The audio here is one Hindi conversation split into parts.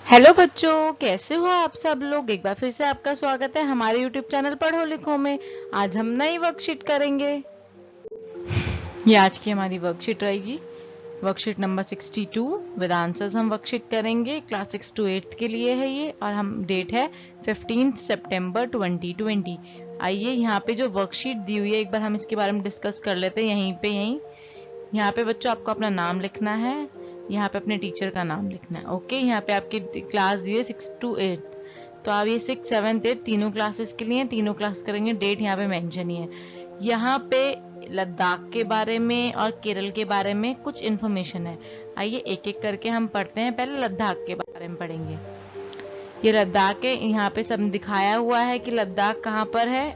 हेलो बच्चों, कैसे हो आप सब लोग। एक बार फिर से आपका स्वागत है हमारे यूट्यूब चैनल पढ़ो लिखो में। आज हम नई वर्कशीट करेंगे। ये आज की हमारी वर्कशीट रहेगी, वर्कशीट नंबर 62 विद आंसर्स। हम वर्कशीट करेंगे क्लास 6 to 8 के लिए है ये, और हम डेट है 15 सितंबर 2020। आइए यहाँ पे जो वर्कशीट दी हुई है एक बार हम इसके बारे में डिस्कस कर लेते हैं। यहीं यहाँ पे बच्चों आपको अपना नाम लिखना है, यहाँ पे अपने टीचर का नाम लिखना है। ओके, यहाँ पे आपकी क्लास दी है 6 to 8, तो आप ये 6, 7, 8 तीनों क्लासेस के लिए तीनों क्लास करेंगे। डेट यहाँ पे मेंशन ही है। यहाँ पे लद्दाख के बारे में और केरल के बारे में कुछ इन्फॉर्मेशन है। आइए एक एक करके हम पढ़ते हैं। पहले लद्दाख के बारे में पढ़ेंगे। ये लद्दाख है, यहाँ पे सब दिखाया हुआ है कि लद्दाख कहाँ पर है।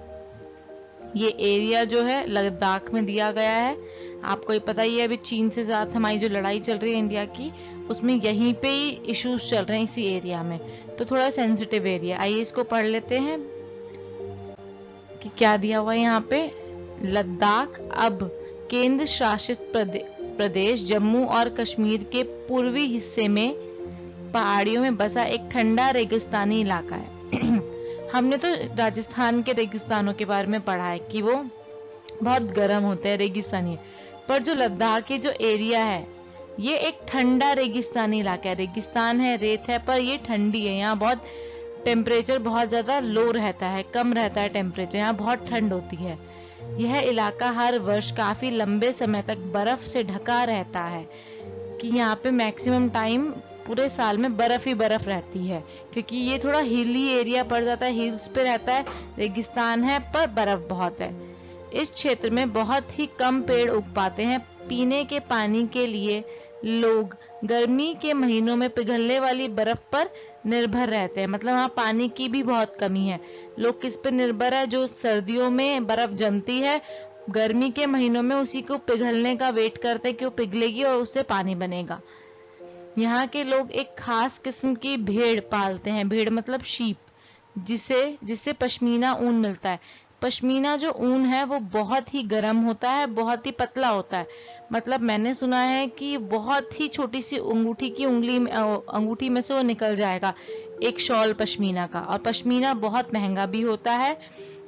ये एरिया जो है लद्दाख में दिया गया है। आपको ये पता ही है, अभी चीन से साथ हमारी जो लड़ाई चल रही है इंडिया की, उसमें यहीं पे ही इश्यूज चल रहे हैं इसी एरिया में, तो थोड़ा सेंसिटिव एरिया। आइए इसको पढ़ लेते हैं कि क्या दिया हुआ है यहाँ पे। लद्दाख अब केंद्र शासित प्रदेश जम्मू और कश्मीर के पूर्वी हिस्से में पहाड़ियों में बसा एक ठंडा रेगिस्तानी इलाका है। हमने तो राजस्थान के रेगिस्तानों के बारे में पढ़ा है कि वो बहुत गर्म होते हैं, रेगिस्तानी, पर जो लद्दाख की जो एरिया है ये एक ठंडा रेगिस्तानी इलाका है। रेगिस्तान है, रेत है, पर ये ठंडी है। यहाँ बहुत टेम्परेचर बहुत ज्यादा लो रहता है, कम रहता है टेम्परेचर, यहाँ बहुत ठंड होती है। यह इलाका हर वर्ष काफी लंबे समय तक बर्फ से ढका रहता है, कि यहाँ पे मैक्सिमम टाइम पूरे साल में बर्फ ही बर्फ रहती है, क्योंकि ये थोड़ा हिली एरिया पड़ जाता है, हिल्स पे रहता है, रेगिस्तान है पर बर्फ बहुत है। इस क्षेत्र में बहुत ही कम पेड़ उग पाते हैं। पीने के पानी के लिए लोग गर्मी के महीनों में पिघलने वाली बर्फ पर निर्भर रहते हैं। मतलब वहाँ पानी की भी बहुत कमी है। लोग किस पे निर्भर है, जो सर्दियों में बर्फ जमती है, गर्मी के महीनों में उसी को पिघलने का वेट करते हैं कि वो पिघलेगी और उससे पानी बनेगा। यहाँ के लोग एक खास किस्म की भेड़ पालते हैं। भेड़ मतलब शीप, जिससे पश्मीना ऊन मिलता है। पश्मीना जो ऊन है वो बहुत ही गर्म होता है, बहुत ही पतला होता है। मतलब मैंने सुना है कि बहुत ही छोटी सी अंगूठी की अंगूठी में से वो निकल जाएगा एक शॉल पश्मीना का। और पश्मीना बहुत महंगा भी होता है,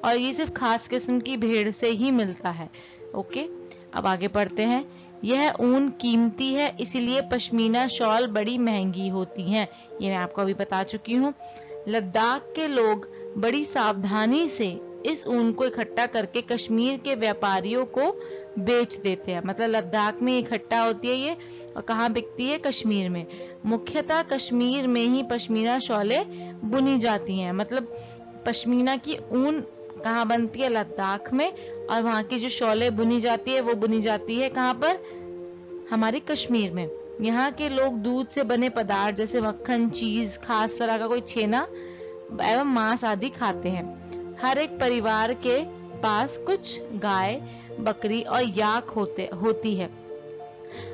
और ये सिर्फ खास किस्म की भेड़ से ही मिलता है। ओके, अब आगे पढ़ते हैं। यह ऊन कीमती है, इसलिए पश्मीना शॉल बड़ी महंगी होती हैं। ये मैं आपको अभी बता चुकी हूँ। लद्दाख के लोग बड़ी सावधानी से इस ऊन को इकट्ठा करके कश्मीर के व्यापारियों को बेच देते हैं। मतलब लद्दाख में इकट्ठा होती है ये, और कहाँ बिकती है, कश्मीर में। मुख्यतः कश्मीर में ही पश्मीना शॉलें बुनी जाती हैं। मतलब पश्मीना की ऊन कहाँ बनती है, लद्दाख में, और वहाँ की जो शॉलें बुनी जाती है वो बुनी जाती है कहाँ पर, हमारी कश्मीर में। यहाँ के लोग दूध से बने पदार्थ जैसे मक्खन, चीज, खास तरह का कोई छेना एवं मांस आदि खाते हैं। हर एक परिवार के पास कुछ गाय, बकरी और याक होती है।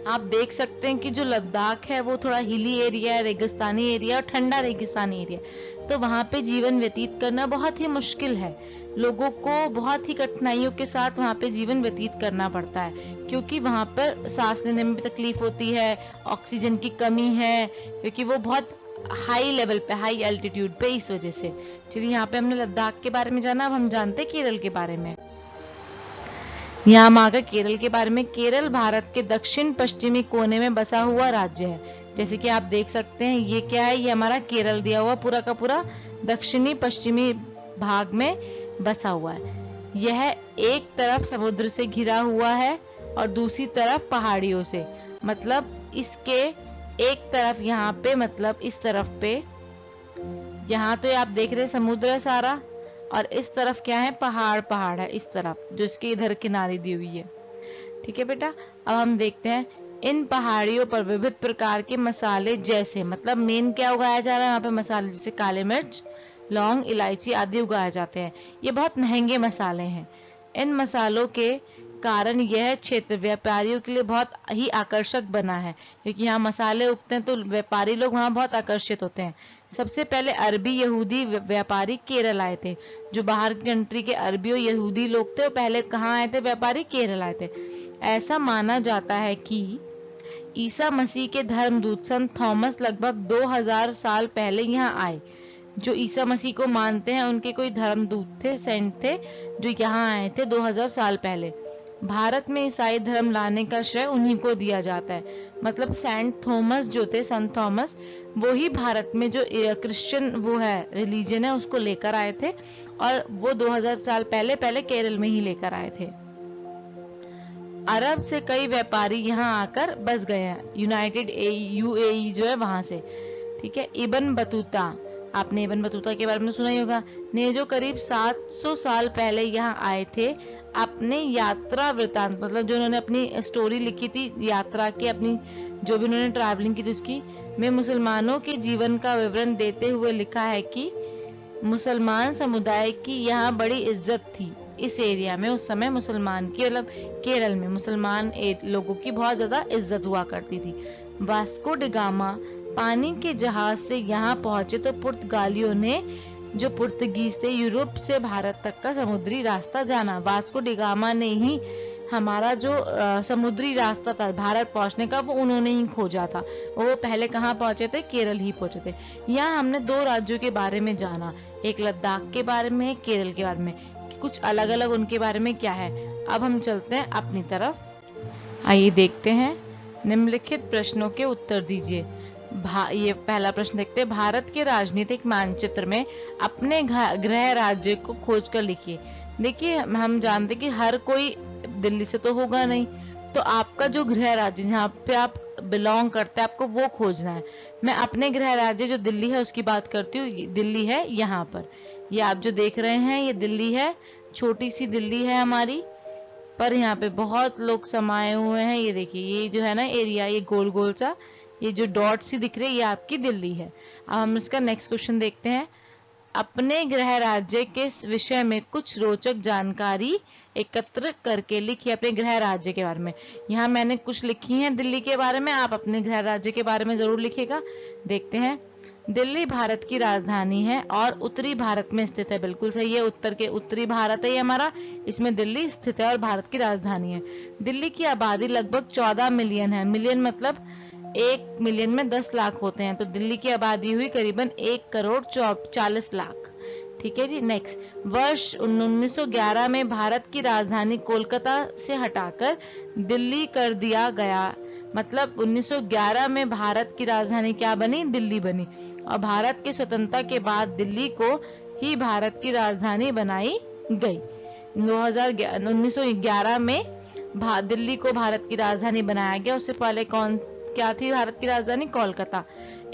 आप देख सकते हैं कि जो लद्दाख है वो थोड़ा हिली एरिया है, रेगिस्तानी एरिया और ठंडा रेगिस्तानी एरिया, तो वहां पे जीवन व्यतीत करना बहुत ही मुश्किल है। लोगों को बहुत ही कठिनाइयों के साथ वहां पे जीवन व्यतीत करना पड़ता है, क्योंकि वहां पर सांस लेने में भी तकलीफ होती है, ऑक्सीजन की कमी है, क्योंकि वो बहुत हाई लेवल पे, हाई एल्टीट्यूड पे, इस वजह से। चलिए, यहाँ पे हमने लद्दाख के बारे में जाना, अब हम जानते हैं केरल के बारे में। यहाँ हम आ गए केरल के बारे में। केरल भारत के दक्षिण पश्चिमी कोने में बसा हुआ राज्य है। जैसे कि आप देख सकते हैं, ये क्या है, ये हमारा केरल दिया हुआ पूरा का पूरा दक्षिणी पश्चिमी भाग में बसा हुआ है। यह एक तरफ समुद्र से घिरा हुआ है और दूसरी तरफ पहाड़ियों से। मतलब इसके एक तरफ यहाँ पे, मतलब इस तरफ पे, यहाँ तो आप देख रहे हैं समुद्र है सारा, और इस तरफ क्या है, पहाड़ है इस तरफ, जो इसके इधर किनारे दी हुई है। ठीक है बेटा, अब हम देखते हैं। इन पहाड़ियों पर विविध प्रकार के मसाले, जैसे, मतलब मेन क्या उगाया जा रहा है यहाँ पे, मसाले जैसे काले मिर्च, लौंग, इलायची आदि उगाए जाते हैं। ये बहुत महंगे मसाले हैं। इन मसालों के कारण यह क्षेत्र व्यापारियों के लिए बहुत ही आकर्षक बना है, क्योंकि यहाँ मसाले उगते हैं तो व्यापारी लोग वहाँ बहुत आकर्षित होते हैं। सबसे पहले अरबी यहूदी व्यापारी केरल आए थे। जो बाहर की कंट्री के अरबी और यहूदी लोग थे, वो पहले कहाँ आए थे, व्यापारी केरल आए थे। ऐसा माना जाता है कि ईसा मसीह के धर्मदूत संत थॉमस लगभग 2000 साल पहले यहाँ आए। जो ईसा मसीह को मानते हैं उनके कोई धर्मदूत थे, सेंट थे, जो यहाँ आए थे 2000 साल पहले। भारत में ईसाई धर्म लाने का श्रेय उन्हीं को दिया जाता है। मतलब सेंट थॉमस जो थे, संत थॉमस, वो ही भारत में जो क्रिश्चियन वो है रिलीजन है उसको लेकर आए थे, और वो 2000 साल पहले केरल में ही लेकर आए थे। अरब से कई व्यापारी यहाँ आकर बस गए हैं, यूनाइटेड यूएई जो है वहां से। ठीक है। इब्न बतूता, आपने इब्न बतूता के बारे में सुना ही होगा, ने जो करीब 700 साल पहले यहाँ आए थे, अपने यात्रा वृतांत, मतलब जो उन्होंने अपनी स्टोरी लिखी थी यात्रा की, अपनी जो भी उन्होंने ट्रैवलिंग की थी उसकी, में मुसलमानों के जीवन का विवरण देते हुए लिखा है कि मुसलमान समुदाय की यहाँ बड़ी इज्जत थी। इस एरिया में उस समय मुसलमान की, मतलब केरल में मुसलमान लोगों की बहुत ज्यादा इज्जत हुआ करती थी। वास्को डी गामा पानी के जहाज से यहाँ पहुंचे तो पुर्तगालियों ने, जो पुर्तगीज थे, यूरोप से भारत तक का समुद्री रास्ता जाना। वास्को डी गामा ने ही हमारा जो समुद्री रास्ता था भारत पहुंचने का, वो उन्होंने ही खोजा था। वो पहले कहाँ पहुंचे थे? केरल ही पहुंचे थे। यहाँ हमने 2 राज्यों के बारे में जाना, एक लद्दाख के बारे में है, केरल के बारे में, कुछ अलग अलग उनके बारे में क्या है। अब हम चलते हैं अपनी तरफ। आइए देखते हैं। निम्नलिखित प्रश्नों के उत्तर दीजिए। ये पहला प्रश्न देखते हैं। भारत के राजनीतिक मानचित्र में अपने गृह राज्य को खोज कर लिखिए। देखिए, हम जानते कि हर कोई दिल्ली से तो होगा नहीं, तो आपका जो गृह राज्य जहाँ पे आप बिलोंग करते हैं आपको वो खोजना है। मैं अपने गृह राज्य जो दिल्ली है उसकी बात करती हूँ। दिल्ली है यहाँ पर, ये आप जो देख रहे हैं ये दिल्ली है, छोटी सी दिल्ली है हमारी, पर यहाँ पे बहुत लोग समाये हुए हैं। ये देखिए, ये जो है ना एरिया, ये गोल गोल सा, ये जो डॉट सी दिख रही है, ये आपकी दिल्ली है। अब हम इसका नेक्स्ट क्वेश्चन देखते हैं। अपने गृह राज्य के विषय में कुछ रोचक जानकारी एकत्र करके लिखिए। अपने गृह राज्य के बारे में यहाँ मैंने कुछ लिखी है दिल्ली के बारे में, आप अपने गृह राज्य के बारे में जरूर लिखिएगा। देखते हैं। दिल्ली भारत की राजधानी है और उत्तरी भारत में स्थित है। बिल्कुल सही है, उत्तरी भारत है ये हमारा, इसमें दिल्ली स्थित है और भारत की राजधानी है। दिल्ली की आबादी लगभग 14 मिलियन है। मिलियन मतलब 1 मिलियन में 10 लाख होते हैं, तो दिल्ली की आबादी हुई करीबन 1 करोड़ 40 लाख। ठीक है जी। नेक्स्ट, वर्ष 1911 में भारत की राजधानी कोलकाता से हटाकर दिल्ली कर दिया गया। मतलब 1911 में भारत की राजधानी क्या बनी? दिल्ली बनी। और भारत की स्वतंत्रता के बाद दिल्ली को ही भारत की राजधानी बनाई गई। 1911 में दिल्ली को भारत की राजधानी बनाया गया। उससे पहले क्या थी भारत की राजधानी? कोलकाता।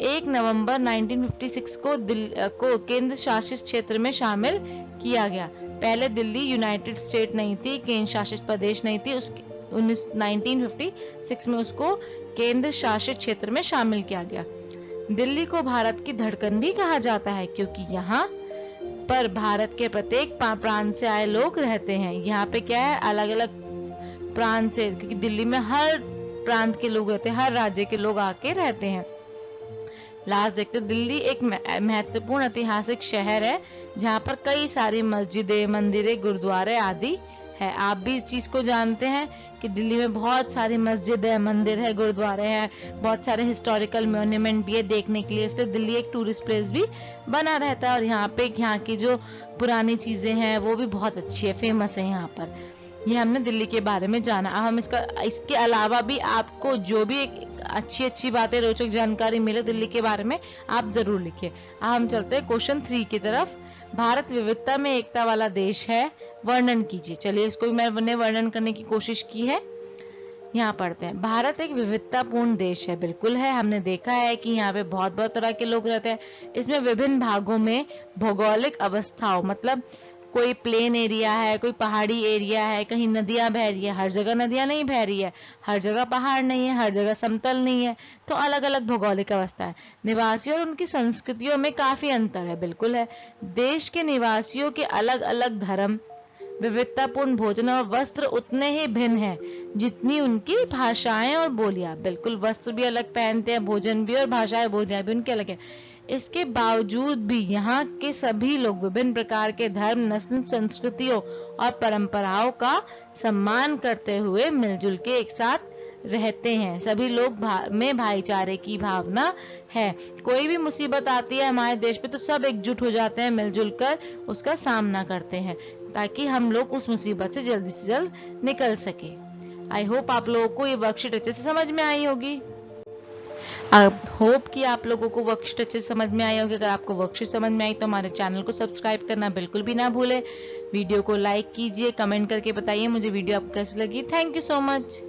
1 नवंबर 1956 को केंद्र शासित क्षेत्र में शामिल किया गया। पहले दिल्ली यूनाइटेड स्टेट नहीं थी, केंद्र शासित प्रदेश नहीं थी। 1956 में उसको केंद्र शासित क्षेत्र में शामिल किया गया। दिल्ली को भारत की धड़कन भी कहा जाता है, क्योंकि यहाँ पर भारत के प्रत्येक प्रांत से आए लोग रहते हैं। यहाँ पे क्या है? अलग अलग प्रांत से, क्योंकि दिल्ली में हर प्रांत के लोग रहते हैं, हर राज्य के लोग आके रहते हैं। लास्ट देखते, दिल्ली एक महत्वपूर्ण ऐतिहासिक शहर है जहाँ पर कई सारी मस्जिदें, मंदिरें, गुरुद्वारे आदि है। आप भी इस चीज को जानते हैं कि दिल्ली में बहुत सारी मस्जिद है, मंदिर है, गुरुद्वारे हैं, बहुत सारे हिस्टोरिकल मॉन्यूमेंट भी है देखने के लिए। इसलिए दिल्ली एक टूरिस्ट प्लेस भी बना रहता है, और यहाँ की जो पुरानी चीजें हैं वो भी बहुत अच्छी है, फेमस है यहाँ पर। ये हमने दिल्ली के बारे में जाना। अब हम इसके अलावा भी आपको जो भी एक अच्छी बातें, रोचक जानकारी मिले दिल्ली के बारे में, आप जरूर लिखिए। अब हम चलते हैं क्वेश्चन 3 की तरफ। भारत विविधता में एकता वाला देश है, वर्णन कीजिए। चलिए, इसको भी मैंने वर्णन करने की कोशिश की है। यहाँ पढ़ते हैं। भारत एक विविधतापूर्ण देश है। बिल्कुल है, हमने देखा है कि यहाँ पे बहुत तरह के लोग रहते हैं। इसमें विभिन्न भागों में भौगोलिक अवस्थाओं, मतलब कोई प्लेन एरिया है, कोई पहाड़ी एरिया है, कहीं नदियां बह रही है, हर जगह नदियां नहीं बह रही है, हर जगह पहाड़ नहीं है, हर जगह समतल नहीं है, तो अलग अलग भौगोलिक अवस्था है। निवासियों और उनकी संस्कृतियों में काफी अंतर है। बिल्कुल है। देश के निवासियों के अलग अलग धर्म, विविधतापूर्ण भोजन और वस्त्र उतने ही भिन्न हैं जितनी उनकी भाषाएं और बोलियां। बिल्कुल, वस्त्र भी अलग पहनते हैं, भोजन भी, और भाषाएं, बोलियां भी उनके अलग है। इसके बावजूद भी यहाँ के सभी लोग विभिन्न प्रकार के धर्म, नस्ल, संस्कृतियों और परंपराओं का सम्मान करते हुए मिलजुल के एक साथ रहते हैं। सभी लोग में भाईचारे की भावना है। कोई भी मुसीबत आती है हमारे देश पे तो सब एकजुट हो जाते हैं, मिलजुल कर उसका सामना करते हैं ताकि हम लोग उस मुसीबत से जल्द निकल सके। आई होप आप लोगों को ये वर्कशीट अच्छे से समझ में आई होगी। होप कि आप लोगों को वर्कशीट अच्छे से समझ में आई होगी। अगर आपको वर्कशीट समझ में आई तो हमारे चैनल को सब्सक्राइब करना बिल्कुल भी ना भूलें। वीडियो को लाइक कीजिए, कमेंट करके बताइए मुझे वीडियो आपको कैसी लगी। Thank you so much.